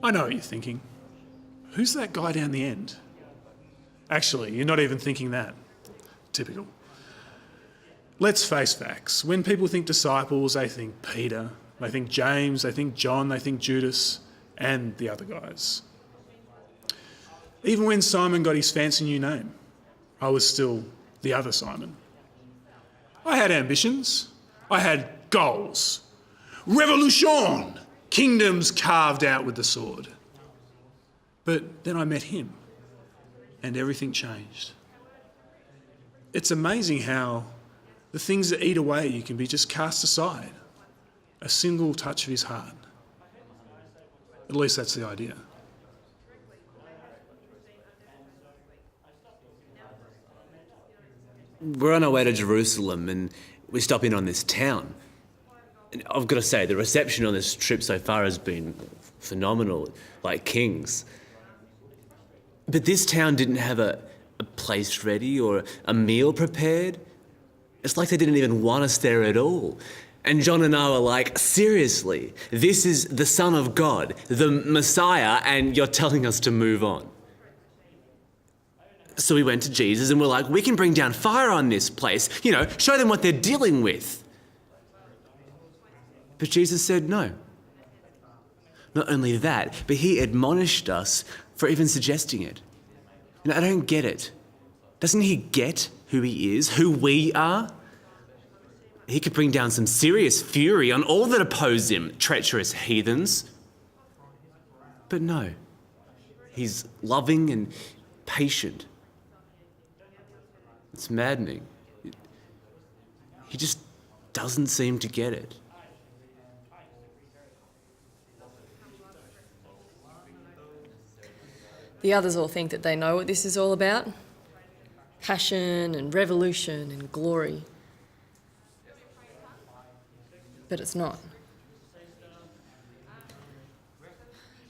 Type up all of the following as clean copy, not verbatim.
I know what you're thinking. Who's that guy down the end? Actually, you're not even thinking that. Typical. Let's face facts. When people think disciples, they think Peter, they think James, they think John, they think Judas, and the other guys. Even when Simon got his fancy new name, I was still the other Simon. I had ambitions. I had goals. Revolution! Kingdoms carved out with the sword. But then I met him, and everything changed. It's amazing how the things that eat away at you can be just cast aside. A single touch of his heart. At least that's the idea. We're on our way to Jerusalem and we stop in on this town. And I've got to say, the reception on this trip so far has been phenomenal, like kings. But this town didn't have a place ready or a meal prepared. It's like they didn't even want us there at all. And John and I were like, seriously, this is the Son of God, the Messiah, and you're telling us to move on. So we went to Jesus and we're like, we can bring down fire on this place, show them what they're dealing with. But Jesus said no. Not only that, but he admonished us for even suggesting it. And I don't get it. Doesn't he get who he is, who we are? He could bring down some serious fury on all that oppose him, treacherous heathens. But no, he's loving and patient. It's maddening. He just doesn't seem to get it. The others all think that they know what this is all about. Passion and revolution and glory. But it's not.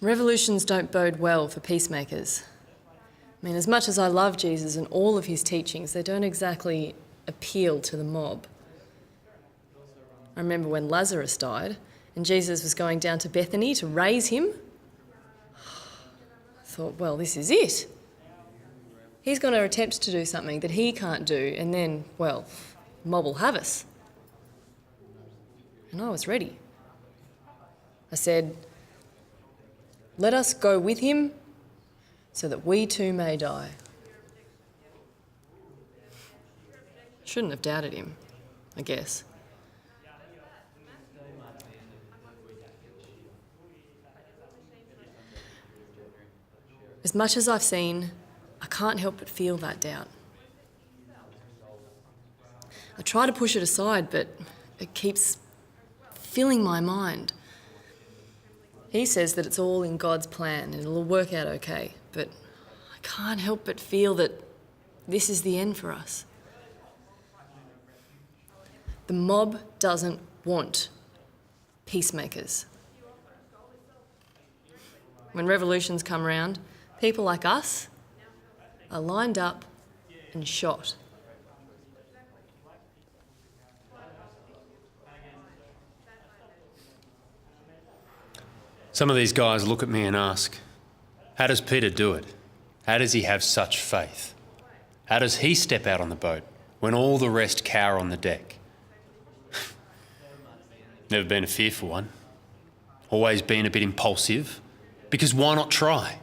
Revolutions don't bode well for peacemakers. I mean, as much as I love Jesus and all of his teachings, they don't exactly appeal to the mob. I remember when Lazarus died and Jesus was going down to Bethany to raise him. I thought, well, this is it. He's going to attempt to do something that he can't do, and then, well, mob will have us. And I was ready. I said, let us go with him so that we too may die. Shouldn't have doubted him, I guess. As much as I've seen, I can't help but feel that doubt. I try to push it aside, but it keeps filling my mind. He says that it's all in God's plan and it'll work out okay, but I can't help but feel that this is the end for us. The mob doesn't want peacemakers. When revolutions come around, people like us are lined up and shot. Some of these guys look at me and ask, how does Peter do it? How does he have such faith? How does he step out on the boat when all the rest cower on the deck? Never been a fearful one. Always been a bit impulsive, because why not try?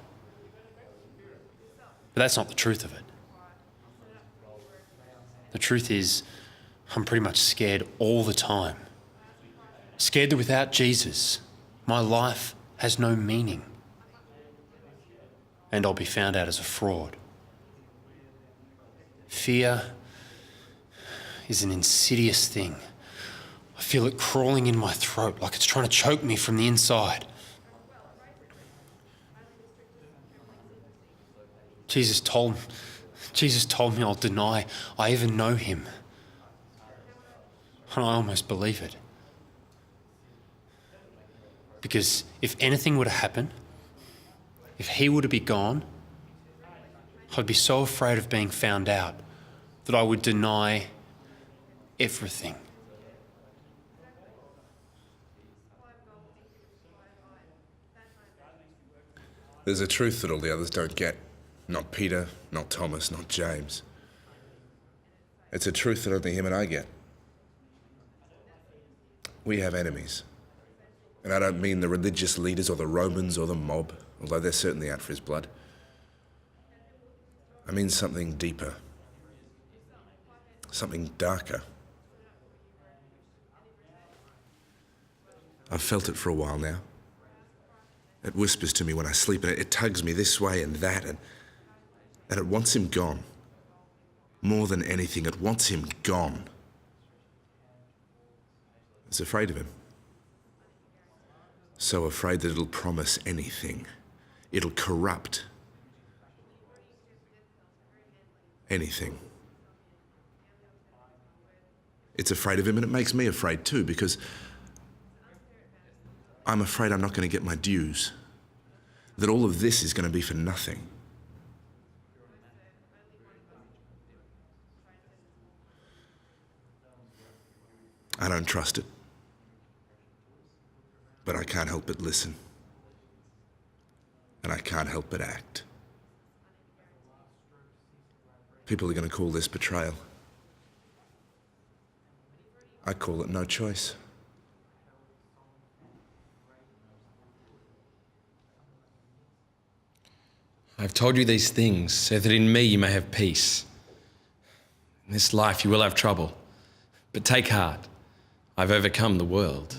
But that's not the truth of it. The truth is, I'm pretty much scared all the time. Scared that without Jesus, my life has no meaning. And I'll be found out as a fraud. Fear is an insidious thing. I feel it crawling in my throat like it's trying to choke me from the inside. Jesus told me I'll deny I even know him. And I almost believe it. Because if anything were to happen, if he were to be gone, I'd be so afraid of being found out that I would deny everything. There's a truth that all the others don't get. Not Peter, not Thomas, not James. It's a truth that only him and I get. We have enemies. And I don't mean the religious leaders or the Romans or the mob, although they're certainly out for his blood. I mean something deeper. Something darker. I've felt it for a while now. It whispers to me when I sleep, and it tugs me this way and that, and it wants him gone. More than anything, it wants him gone. It's afraid of him. So afraid that it'll promise anything. It'll corrupt anything. It's afraid of him, and it makes me afraid too, because I'm afraid I'm not going to get my dues. That all of this is going to be for nothing. I don't trust it. But I can't help but listen. And I can't help but act. People are going to call this betrayal. I call it no choice. I've told you these things so that in me you may have peace. In this life you will have trouble, but take heart. I've overcome the world.